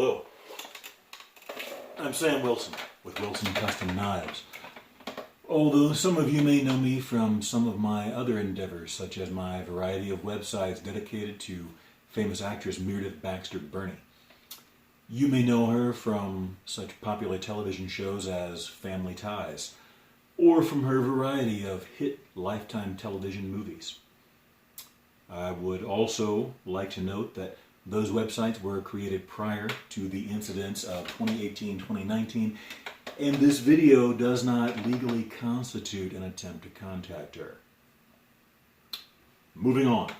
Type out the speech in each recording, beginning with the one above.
Hello, I'm Sam Wilson with Wilson Custom Knives. Although some of you may know me from some of my other endeavors, such as my variety of websites dedicated to famous actress Meredith Baxter Birney. You may know her from such popular television shows as Family Ties, or from her variety of hit Lifetime television movies. I would also like to note that those websites were created prior to the incidents of 2018-2019, and this video does not legally constitute an attempt to contact her. Moving on.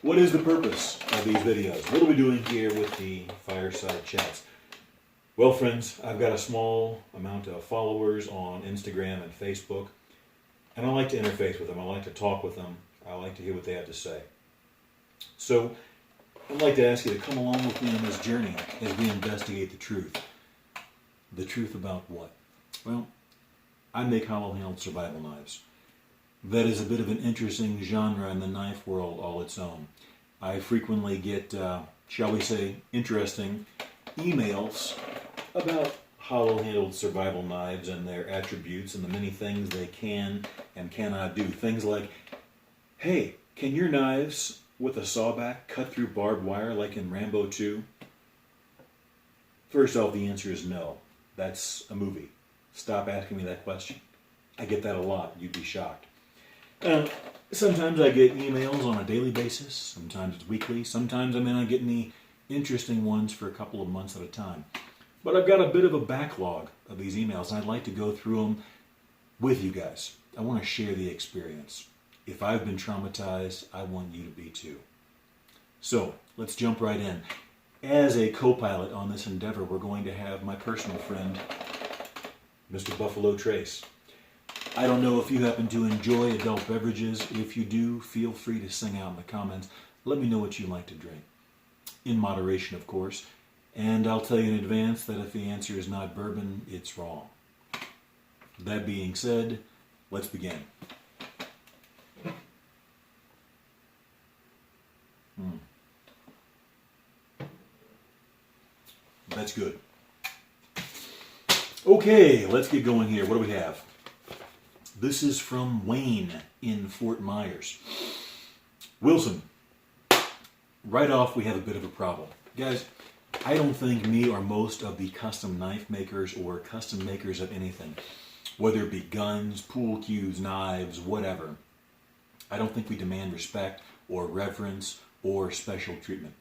What is the purpose of these videos? What are we doing here with the Fireside chats? Well, friends, I've got a small amount of followers on Instagram and Facebook, and I like to interface with them. I like to talk with them. I like to hear what they have to say. So, I'd like to ask you to come along with me on this journey as we investigate the truth. The truth about what? Well, I make hollow-handled survival knives. That is a bit of an interesting genre in the knife world all its own. I frequently get, shall we say, interesting emails about hollow-handled survival knives and their attributes and the many things they can and cannot do. Things like, hey, can your knives with a sawback cut through barbed wire like in Rambo 2? First off, the answer is no. That's a movie. Stop asking me that question. I get that a lot. You'd be shocked. Sometimes I get emails on a daily basis. Sometimes it's weekly. Sometimes I may not get any interesting ones for a couple of months at a time. But I've got a bit of a backlog of these emails, and I'd like to go through them with you guys. I want to share the experience. If I've been traumatized, I want you to be too. So, let's jump right in. As a co-pilot on this endeavor, we're going to have my personal friend, Mr. Buffalo Trace. I don't know if you happen to enjoy adult beverages. If you do, feel free to sing out in the comments. Let me know what you like to drink. In moderation, of course. And I'll tell you in advance that if the answer is not bourbon, it's wrong. That being said, let's begin. That's good. Okay, let's get going here. What do we have? This is from Wayne in Fort Myers. Wilson, right off we have a bit of a problem. Guys, I don't think me or most of the custom knife makers or custom makers of anything, whether it be guns, pool cues, knives, whatever, I don't think we demand respect or reverence or special treatment.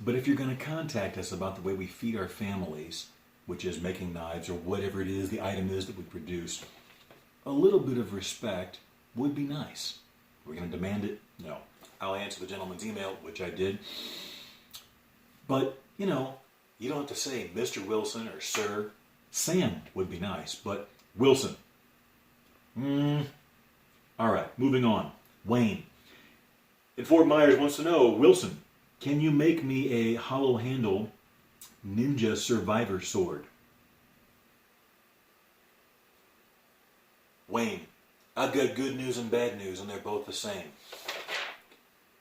But if you're going to contact us about the way we feed our families, which is making knives or whatever it is, the item is that we produce, a little bit of respect would be nice. We're going to demand it? No. I'll answer the gentleman's email, which I did. But, you know, you don't have to say Mr. Wilson or Sir. Sam would be nice, but Wilson. All right, moving on. Wayne in Fort Myers wants to know, Wilson, can you make me a hollow handle ninja survivor sword? Wayne, I've got good news and bad news, and they're both the same.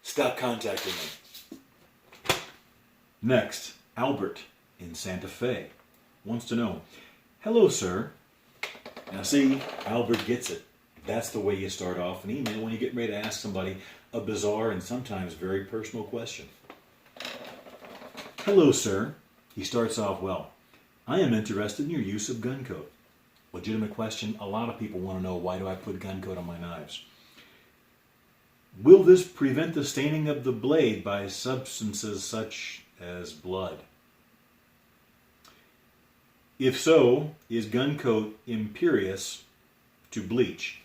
Stop contacting me. Next, Albert in Santa Fe wants to know, hello, sir. Now see, Albert gets it. That's the way you start off an email when you get ready to ask somebody a bizarre and sometimes very personal question. Hello, sir. He starts off well. I am interested in your use of gun coat. Legitimate question. A lot of people want to know, why do I put gun coat on my knives? Will this prevent the staining of the blade by substances such as blood? If so, is gun coat impervious to bleach?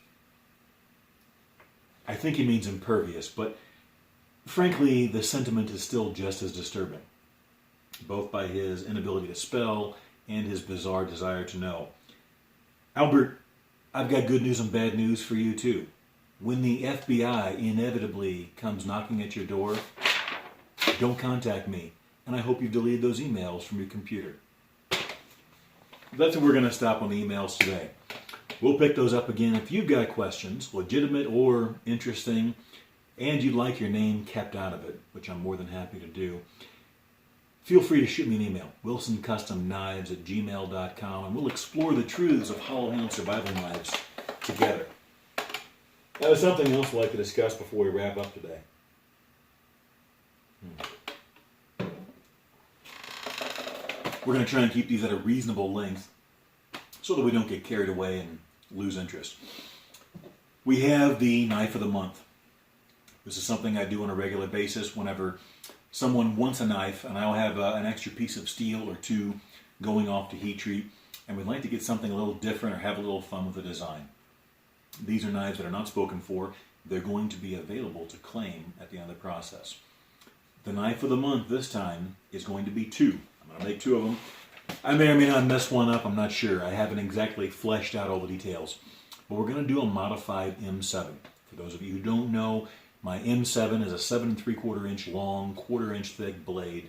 I think he means impervious, but frankly, the sentiment is still just as disturbing, both by his inability to spell and his bizarre desire to know. Albert, I've got good news and bad news for you too. When the FBI inevitably comes knocking at your door, don't contact me, and I hope you've deleted those emails from your computer. That's where we're going to stop on the emails today. We'll pick those up again if you've got questions, legitimate or interesting, and you'd like your name kept out of it, which I'm more than happy to do. feel free to shoot me an email, wilsoncustomknives@gmail.com, and we'll explore the truths of Hollowhound survival knives together. Now, there's something else I'd like to discuss before we wrap up today. We're going to try and keep these at a reasonable length so that we don't get carried away and lose interest. We have the knife of the month. This is something I do on a regular basis whenever someone wants a knife, and I'll have an extra piece of steel or two going off to heat treat, and we'd like to get something a little different or have a little fun with the design. These are knives that are not spoken for. They're going to be available to claim at the end of the process. The knife of the month this time is going to be 2. I'm going to make 2 of them. I may or may not mess one up, I'm not sure. I haven't exactly fleshed out all the details. But we're going to do a modified M7. For those of you who don't know, my M7 is a 7 3/4 inch long, 1/4 inch thick blade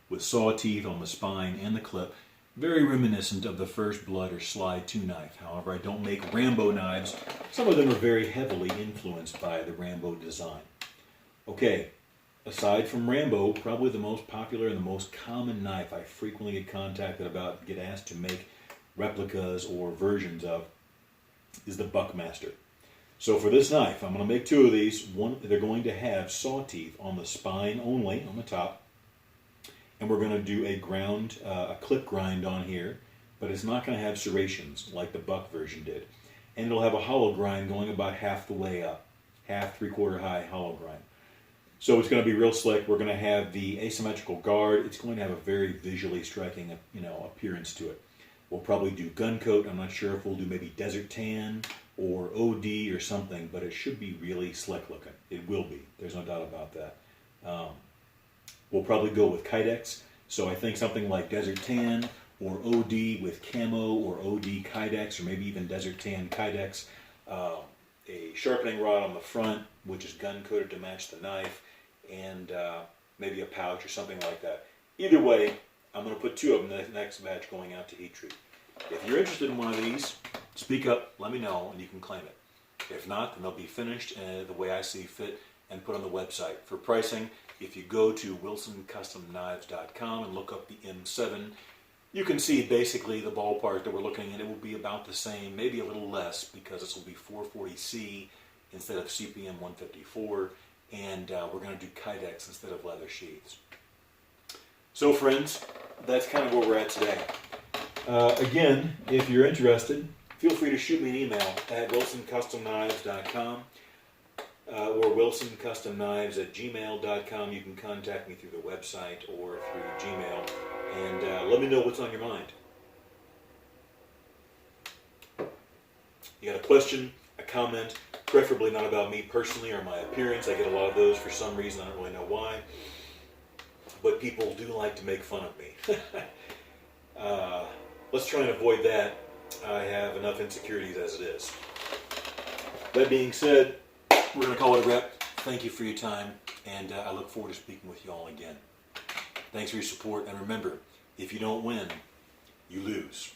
with saw teeth on the spine and the clip. Very reminiscent of the First Blood or Slide 2 knife. However, I don't make Rambo knives. Some of them are very heavily influenced by the Rambo design. Okay. Aside from Rambo, probably the most popular and the most common knife I frequently get contacted about, get asked to make replicas or versions of, is the Buckmaster. So for this knife, I'm going to make 2 of these. They're going to have saw teeth on the spine only, on the top. And we're going to do a clip grind on here, but it's not going to have serrations like the Buck version did. And it'll have a hollow grind going about half the way up, half 3/4 high hollow grind. So it's going to be real slick. We're going to have the asymmetrical guard. It's going to have a very visually striking, appearance to it. We'll probably do gun coat. I'm not sure if we'll do maybe desert tan or OD or something, but it should be really slick looking. It will be. There's no doubt about that. We'll probably go with Kydex. So I think something like desert tan or OD with camo or OD Kydex, or maybe even desert tan Kydex. A sharpening rod on the front, which is gun coated to match the knife, and maybe a pouch or something like that. Either way, I'm going to put 2 of them in the next batch going out to heat treat. If you're interested in one of these, speak up, let me know, and you can claim it. If not, then they'll be finished the way I see fit and put on the website. For pricing, if you go to wilsoncustomknives.com and look up the M7, you can see basically the ballpark that we're looking at. It will be about the same, maybe a little less, because this will be 440C instead of CPM 154, and we're going to do Kydex instead of leather sheaths. So friends, that's kind of where we're at today. Again, if you're interested, feel free to shoot me an email at wilsoncustomknives.com or wilsoncustomknives@gmail.com. You can contact me through the website or through Gmail, and let me know what's on your mind. You got a question, a comment, preferably not about me personally or my appearance. I get a lot of those for some reason. I don't really know why. But people do like to make fun of me. Let's try and avoid that. I have enough insecurities as it is. That being said, we're going to call it a wrap. Thank you for your time, and I look forward to speaking with you all again. Thanks for your support, and remember, if you don't win, you lose.